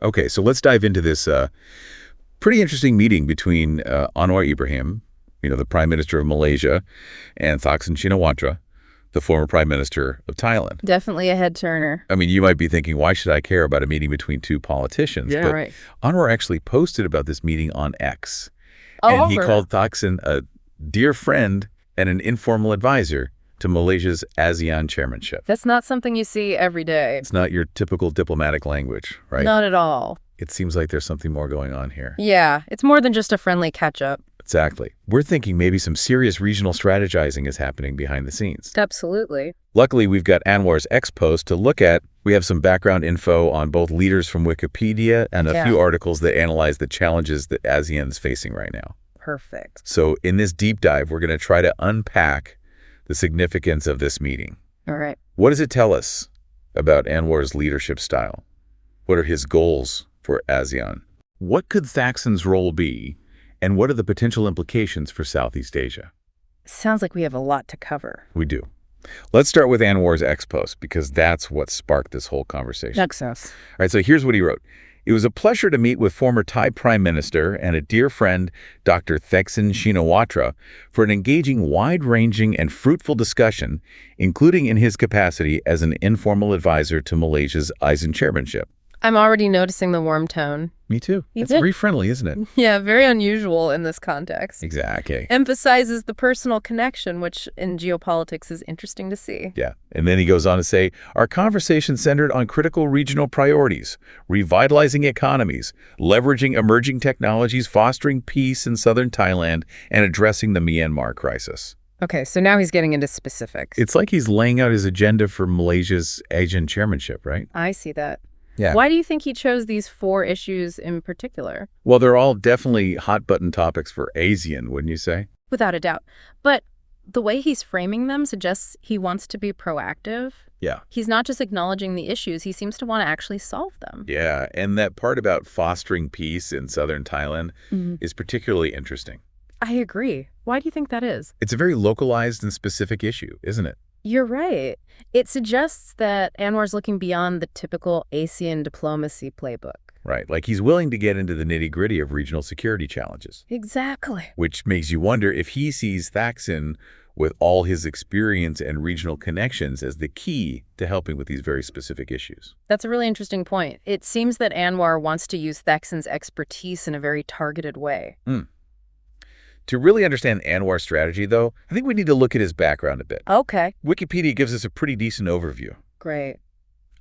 Okay, so let's dive into this pretty interesting meeting between Anwar Ibrahim, the Prime Minister of Malaysia, and Thaksin Shinawatra, the former Prime Minister of Thailand. Definitely a head-turner. I mean, you might be thinking, why should I care about a meeting between two politicians? Yeah, but right. Anwar actually posted about this meeting on X. Oh, and he called Thaksin a dear friend and an informal advisor to Malaysia's ASEAN chairmanship. That's not something you see every day. It's not your typical diplomatic language, right? Not at all. It seems like there's something more going on here. Yeah, it's more than just a friendly catch-up. Exactly. We're thinking maybe some serious regional strategizing is happening behind the scenes. Absolutely. Luckily, we've got Anwar's X post to look at. We have some background info on both leaders from Wikipedia and a few articles that analyze the challenges that ASEAN is facing right now. Perfect. So in this deep dive, we're going to try to unpack the significance of this meeting. All right. What does it tell us about Anwar's leadership style? What are his goals for ASEAN? What could Thaksin's role be? And what are the potential implications for Southeast Asia? Sounds like we have a lot to cover. We do. Let's start with Anwar's X post, because that's what sparked this whole conversation. Excess. All right, so here's what he wrote. It was a pleasure to meet with former Thai Prime Minister and a dear friend, Dr. Thaksin Shinawatra, for an engaging, wide-ranging, and fruitful discussion, including in his capacity as an informal advisor to Malaysia's ASEAN chairmanship. I'm already noticing the warm tone. Me too. It's very friendly, isn't it? Yeah, very unusual in this context. Exactly. Emphasizes the personal connection, which in geopolitics is interesting to see. Yeah. And then he goes on to say, our conversation centered on critical regional priorities, revitalizing economies, leveraging emerging technologies, fostering peace in southern Thailand, and addressing the Myanmar crisis. Okay, so now he's getting into specifics. It's like he's laying out his agenda for Malaysia's ASEAN chairmanship, right? I see that. Yeah. Why do you think he chose these 4 issues in particular? Well, they're all definitely hot-button topics for ASEAN, wouldn't you say? Without a doubt. But the way he's framing them suggests he wants to be proactive. Yeah. He's not just acknowledging the issues. He seems to want to actually solve them. Yeah, and that part about fostering peace in southern Thailand is particularly interesting. I agree. Why do you think that is? It's a very localized and specific issue, isn't it? You're right. It suggests that Anwar's looking beyond the typical ASEAN diplomacy playbook. Right, like he's willing to get into the nitty-gritty of regional security challenges. Exactly. Which makes you wonder if he sees Thaksin, with all his experience and regional connections, as the key to helping with these very specific issues. That's a really interesting point. It seems that Anwar wants to use Thaksin's expertise in a very targeted way. To really understand Anwar's strategy, though, I think we need to look at his background a bit. Okay. Wikipedia gives us a pretty decent overview. Great.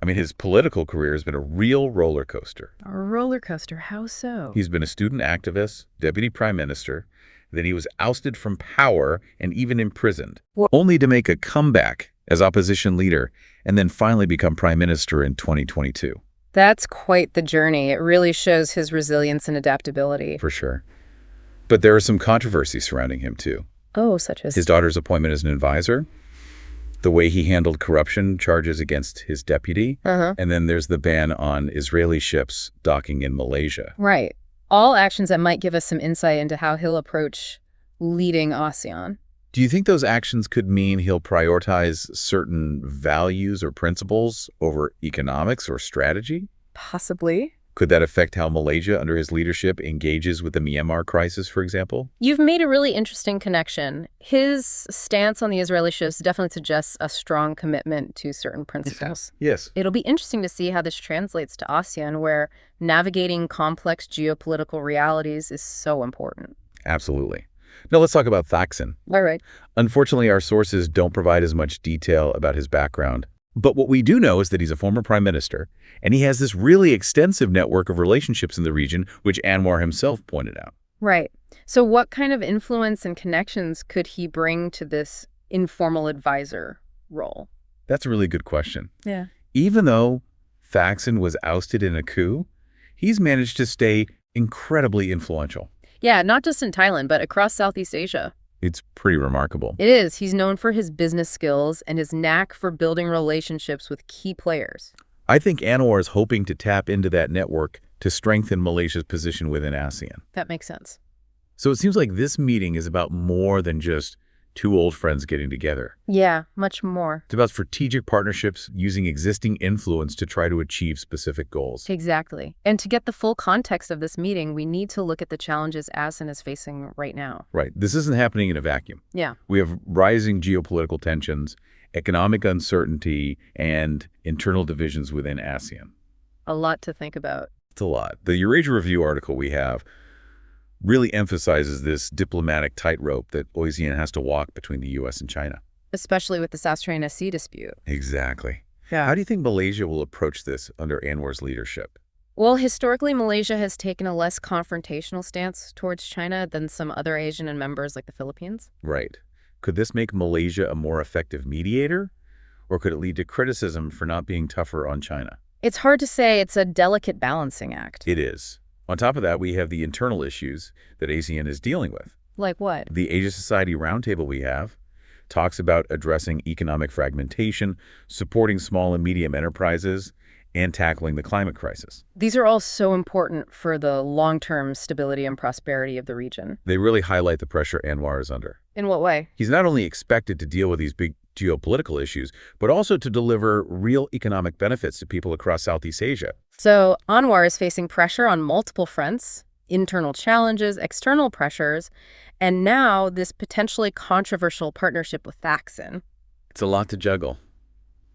I mean, his political career has been a real roller coaster. A roller coaster? How so? He's been a student activist, deputy prime minister, then he was ousted from power and even imprisoned, only to make a comeback as opposition leader and then finally become prime minister in 2022. That's quite the journey. It really shows his resilience and adaptability. For sure. But there are some controversies surrounding him, too. Oh, such as? His daughter's appointment as an advisor, the way he handled corruption charges against his deputy, and then there's the ban on Israeli ships docking in Malaysia. Right. All actions that might give us some insight into how he'll approach leading ASEAN. Do you think those actions could mean he'll prioritize certain values or principles over economics or strategy? Possibly. Could that affect how Malaysia, under his leadership, engages with the Myanmar crisis, for example? You've made a really interesting connection. His stance on the Israeli ships definitely suggests a strong commitment to certain principles. Yes. It'll be interesting to see how this translates to ASEAN, where navigating complex geopolitical realities is so important. Absolutely. Now let's talk about Thaksin. All right. Unfortunately, our sources don't provide as much detail about his background. But what we do know is that he's a former prime minister, and he has this really extensive network of relationships in the region, which Anwar himself pointed out. Right. So what kind of influence and connections could he bring to this informal advisor role? That's a really good question. Yeah. Even though Thaksin was ousted in a coup, he's managed to stay incredibly influential. Yeah, not just in Thailand, but across Southeast Asia. It's pretty remarkable. It is. He's known for his business skills and his knack for building relationships with key players. I think Anwar is hoping to tap into that network to strengthen Malaysia's position within ASEAN. That makes sense. So it seems like this meeting is about more than just two old friends getting together. Yeah, much more. It's about strategic partnerships using existing influence to try to achieve specific goals. Exactly. And to get the full context of this meeting, we need to look at the challenges ASEAN is facing right now. Right. This isn't happening in a vacuum. Yeah. We have rising geopolitical tensions, economic uncertainty, and internal divisions within ASEAN. A lot to think about. It's a lot. The Eurasia Review article we have really emphasizes this diplomatic tightrope that ASEAN has to walk between the U.S. and China. Especially with the South China Sea dispute. Exactly. Yeah. How do you think Malaysia will approach this under Anwar's leadership? Well, historically, Malaysia has taken a less confrontational stance towards China than some other Asian members like the Philippines. Right. Could this make Malaysia a more effective mediator? Or could it lead to criticism for not being tougher on China? It's hard to say. It's a delicate balancing act. It is. On top of that, we have the internal issues that ASEAN is dealing with. Like what? The Asia Society Roundtable we have talks about addressing economic fragmentation, supporting small and medium enterprises, and tackling the climate crisis. These are all so important for the long-term stability and prosperity of the region. They really highlight the pressure Anwar is under. In what way? He's not only expected to deal with these big geopolitical issues, but also to deliver real economic benefits to people across Southeast Asia. So Anwar is facing pressure on multiple fronts, internal challenges, external pressures, and now this potentially controversial partnership with Thaksin. It's a lot to juggle.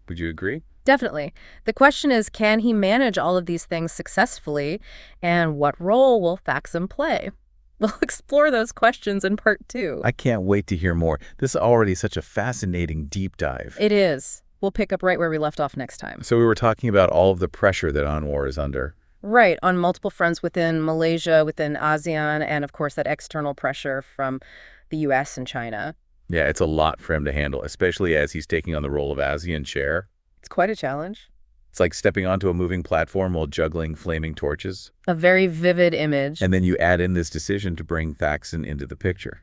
Would you agree? Definitely. The question is, can he manage all of these things successfully, and what role will Thaksin play? We'll explore those questions in part 2. I can't wait to hear more. This is already such a fascinating deep dive. It is. We'll pick up right where we left off next time. So we were talking about all of the pressure that Anwar is under. Right, on multiple fronts within Malaysia, within ASEAN, and of course that external pressure from the U.S. and China. Yeah, it's a lot for him to handle, especially as he's taking on the role of ASEAN chair. It's quite a challenge. It's like stepping onto a moving platform while juggling flaming torches. A very vivid image. And then you add in this decision to bring Thaksin into the picture.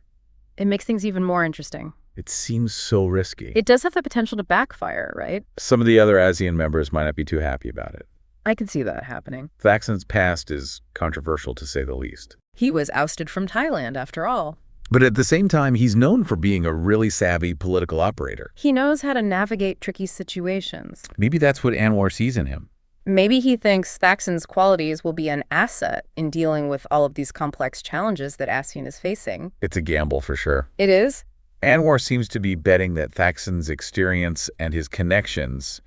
It makes things even more interesting. It seems so risky. It does have the potential to backfire, right? Some of the other ASEAN members might not be too happy about it. I can see that happening. Thaksin's past is controversial, to say the least. He was ousted from Thailand, after all. But at the same time, he's known for being a really savvy political operator. He knows how to navigate tricky situations. Maybe that's what Anwar sees in him. Maybe he thinks Thaksin's qualities will be an asset in dealing with all of these complex challenges that ASEAN is facing. It's a gamble for sure. It is? Anwar seems to be betting that Thaksin's experience and his connections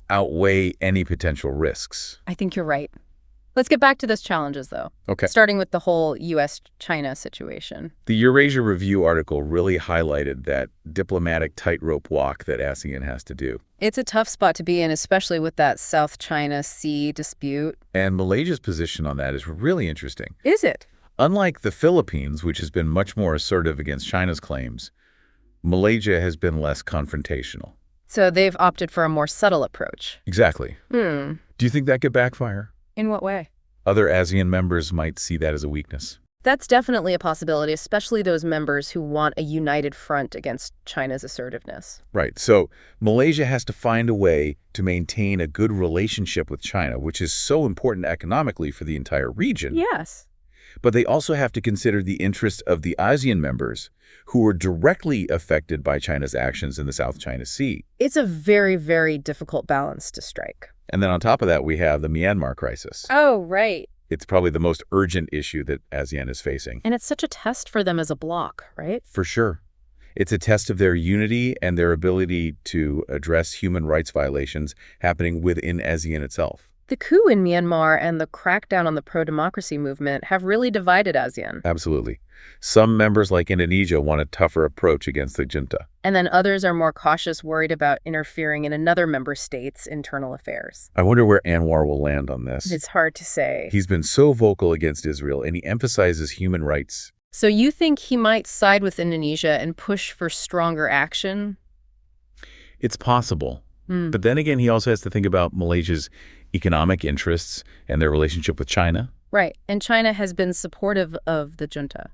outweigh any potential risks. I think you're right. Let's get back to those challenges, though. Okay. Starting with the whole U.S.-China situation. The Eurasia Review article really highlighted that diplomatic tightrope walk that ASEAN has to do. It's a tough spot to be in, especially with that South China Sea dispute. And Malaysia's position on that is really interesting. Is it? Unlike the Philippines, which has been much more assertive against China's claims, Malaysia has been less confrontational. So they've opted for a more subtle approach. Exactly. Do you think that could backfire? In what way? Other ASEAN members might see that as a weakness. That's definitely a possibility, especially those members who want a united front against China's assertiveness. Right. So Malaysia has to find a way to maintain a good relationship with China, which is so important economically for the entire region. Yes. But they also have to consider the interests of the ASEAN members who were directly affected by China's actions in the South China Sea. It's a very, very difficult balance to strike. And then on top of that, we have the Myanmar crisis. Oh, right. It's probably the most urgent issue that ASEAN is facing. And it's such a test for them as a bloc, right? For sure. It's a test of their unity and their ability to address human rights violations happening within ASEAN itself. The coup in Myanmar and the crackdown on the pro-democracy movement have really divided ASEAN. Absolutely. Some members like Indonesia want a tougher approach against the junta. And then others are more cautious, worried about interfering in another member state's internal affairs. I wonder where Anwar will land on this. It's hard to say. He's been so vocal against Israel, and he emphasizes human rights. So you think he might side with Indonesia and push for stronger action? It's possible. But then again, he also has to think about Malaysia's economic interests and their relationship with China. Right. And China has been supportive of the junta.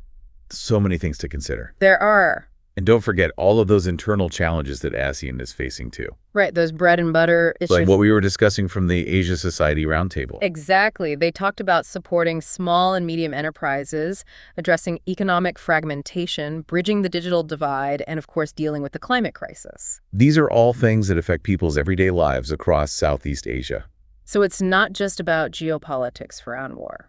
So many things to consider. There are. And don't forget all of those internal challenges that ASEAN is facing too. Right, those bread and butter issues. Like what we were discussing from the Asia Society Roundtable. Exactly. They talked about supporting small and medium enterprises, addressing economic fragmentation, bridging the digital divide, and of course dealing with the climate crisis. These are all things that affect people's everyday lives across Southeast Asia. So it's not just about geopolitics for Anwar.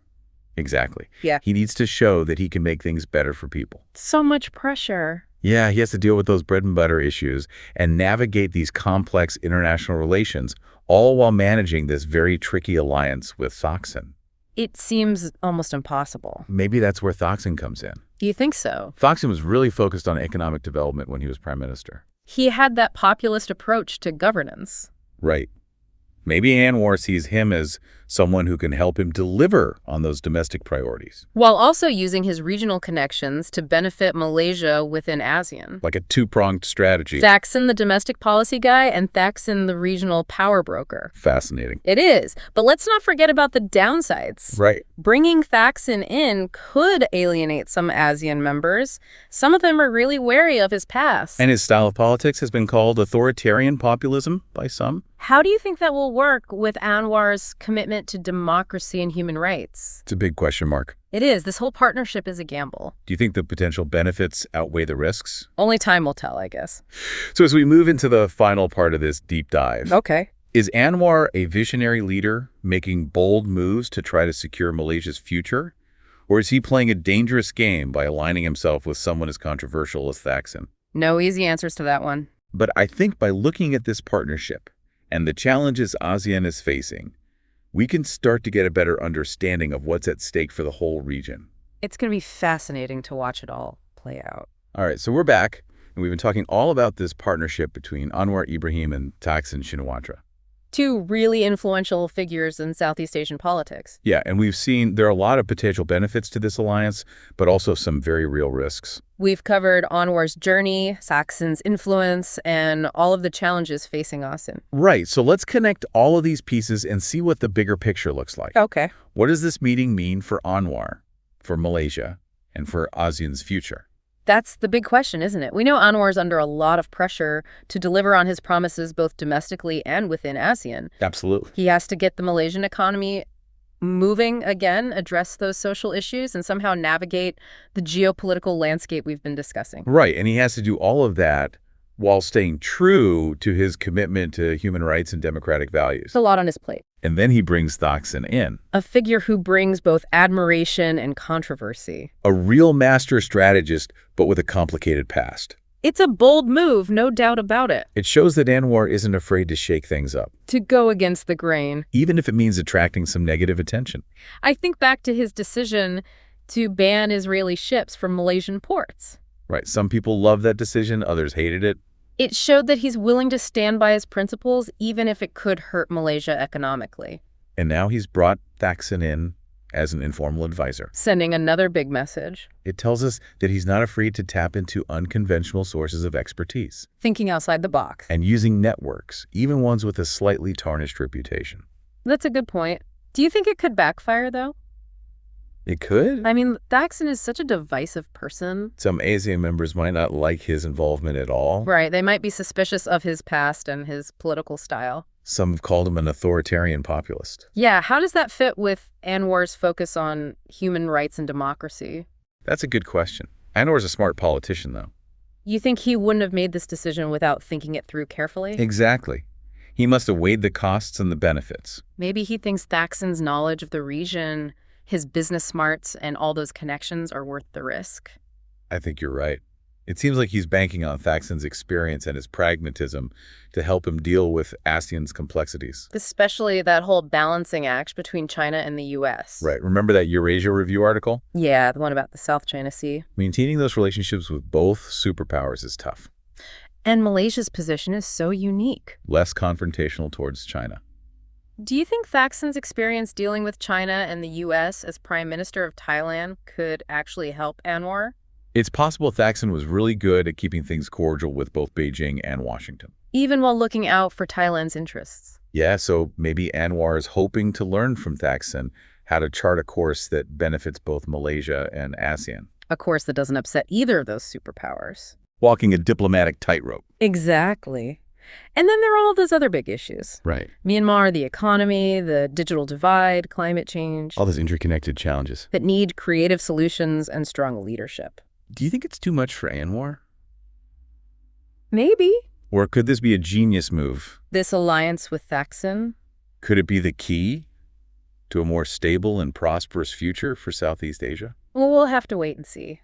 Exactly. Yeah. He needs to show that he can make things better for people. So much pressure. Yeah, he has to deal with those bread and butter issues and navigate these complex international relations, all while managing this very tricky alliance with Thaksin. It seems almost impossible. Maybe that's where Thaksin comes in. Do you think so? Thaksin was really focused on economic development when he was prime minister. He had that populist approach to governance. Right. Maybe Anwar sees him as someone who can help him deliver on those domestic priorities. While also using his regional connections to benefit Malaysia within ASEAN. Like a two-pronged strategy. Thaksin, the domestic policy guy, and Thaksin, the regional power broker. Fascinating. It is. But let's not forget about the downsides. Right. Bringing Thaksin in could alienate some ASEAN members. Some of them are really wary of his past. And his style of politics has been called authoritarian populism by some. How do you think that will work with Anwar's commitment to democracy and human rights? It's a big question mark. It is. This whole partnership is a gamble. Do you think the potential benefits outweigh the risks? Only time will tell, I guess. So as we move into the final part of this deep dive, Okay. is Anwar a visionary leader making bold moves to try to secure Malaysia's future? Or is he playing a dangerous game by aligning himself with someone as controversial as Thaksin? No easy answers to that one. But I think by looking at this partnership and the challenges ASEAN is facing, we can start to get a better understanding of what's at stake for the whole region. It's going to be fascinating to watch it all play out. All right, so we're back, and we've been talking all about this partnership between Anwar Ibrahim and Thaksin Shinawatra. Two really influential figures in Southeast Asian politics. Yeah, and we've seen there are a lot of potential benefits to this alliance, but also some very real risks. We've covered Anwar's journey, Thaksin's influence, and all of the challenges facing ASEAN. Right, so let's connect all of these pieces and see what the bigger picture looks like. Okay. What does this meeting mean for Anwar, for Malaysia, and for ASEAN's future? That's the big question, isn't it? We know Anwar's under a lot of pressure to deliver on his promises both domestically and within ASEAN. Absolutely. He has to get the Malaysian economy moving again, address those social issues, and somehow navigate the geopolitical landscape we've been discussing. Right, and he has to do all of that while staying true to his commitment to human rights and democratic values. It's a lot on his plate. And then he brings Thaksin in. A figure who brings both admiration and controversy. A real master strategist, but with a complicated past. It's a bold move, no doubt about it. It shows that Anwar isn't afraid to shake things up. To go against the grain. Even if it means attracting some negative attention. I think back to his decision to ban Israeli ships from Malaysian ports. Right, some people loved that decision, others hated it. It showed that he's willing to stand by his principles, even if it could hurt Malaysia economically. And now he's brought Thaksin in as an informal advisor. Sending another big message. It tells us that he's not afraid to tap into unconventional sources of expertise. Thinking outside the box. And using networks, even ones with a slightly tarnished reputation. That's a good point. Do you think it could backfire, though? It could. I mean, Thaksin is such a divisive person. Some ASEAN members might not like his involvement at all. Right. They might be suspicious of his past and his political style. Some have called him an authoritarian populist. Yeah. How does that fit with Anwar's focus on human rights and democracy? That's a good question. Anwar's a smart politician, though. You think he wouldn't have made this decision without thinking it through carefully? Exactly. He must have weighed the costs and the benefits. Maybe he thinks Thaksin's knowledge of the region, his business smarts, and all those connections are worth the risk. I think you're right. It seems like he's banking on Thaksin's experience and his pragmatism to help him deal with ASEAN's complexities. Especially that whole balancing act between China and the U.S. Right. Remember that Eurasia Review article? Yeah, the one about the South China Sea. Maintaining those relationships with both superpowers is tough. And Malaysia's position is so unique. Less confrontational towards China. Do you think Thaksin's experience dealing with China and the U.S. as Prime Minister of Thailand could actually help Anwar? It's possible Thaksin was really good at keeping things cordial with both Beijing and Washington. Even while looking out for Thailand's interests. Yeah, so maybe Anwar is hoping to learn from Thaksin how to chart a course that benefits both Malaysia and ASEAN. A course that doesn't upset either of those superpowers. walking a diplomatic tightrope. Exactly. And then there are all those other big issues. Right. Myanmar, the economy, the digital divide, climate change, All those interconnected challenges. that need creative solutions and strong leadership. Do you think it's too much for Anwar? Maybe. Or could this be a genius move? This alliance with Thaksin? Could it be the key to a more stable and prosperous future for Southeast Asia? Well, we'll have to wait and see.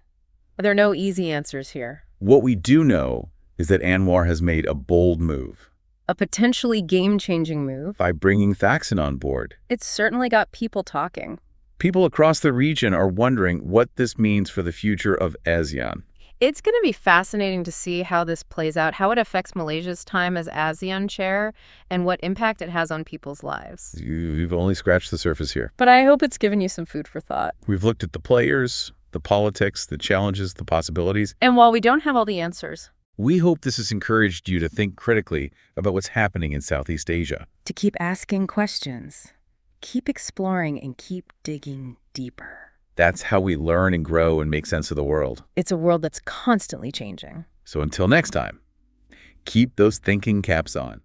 There are no easy answers here. What we do know is that Anwar has made a bold move A potentially game-changing move. by bringing Thaksin on board. It's certainly got people talking. People across the region are wondering what this means for the future of ASEAN. It's going to be fascinating to see how this plays out, how it affects Malaysia's time as ASEAN chair, and what impact it has on people's lives. You've only scratched the surface here. But I hope it's given you some food for thought. We've looked at the players, the politics, the challenges, the possibilities. And while we don't have all the answers, We hope this has encouraged you to think critically about what's happening in Southeast Asia. to keep asking questions, keep exploring, and keep digging deeper. That's how we learn and grow and make sense of the world. It's a world that's constantly changing. So until next time, keep those thinking caps on.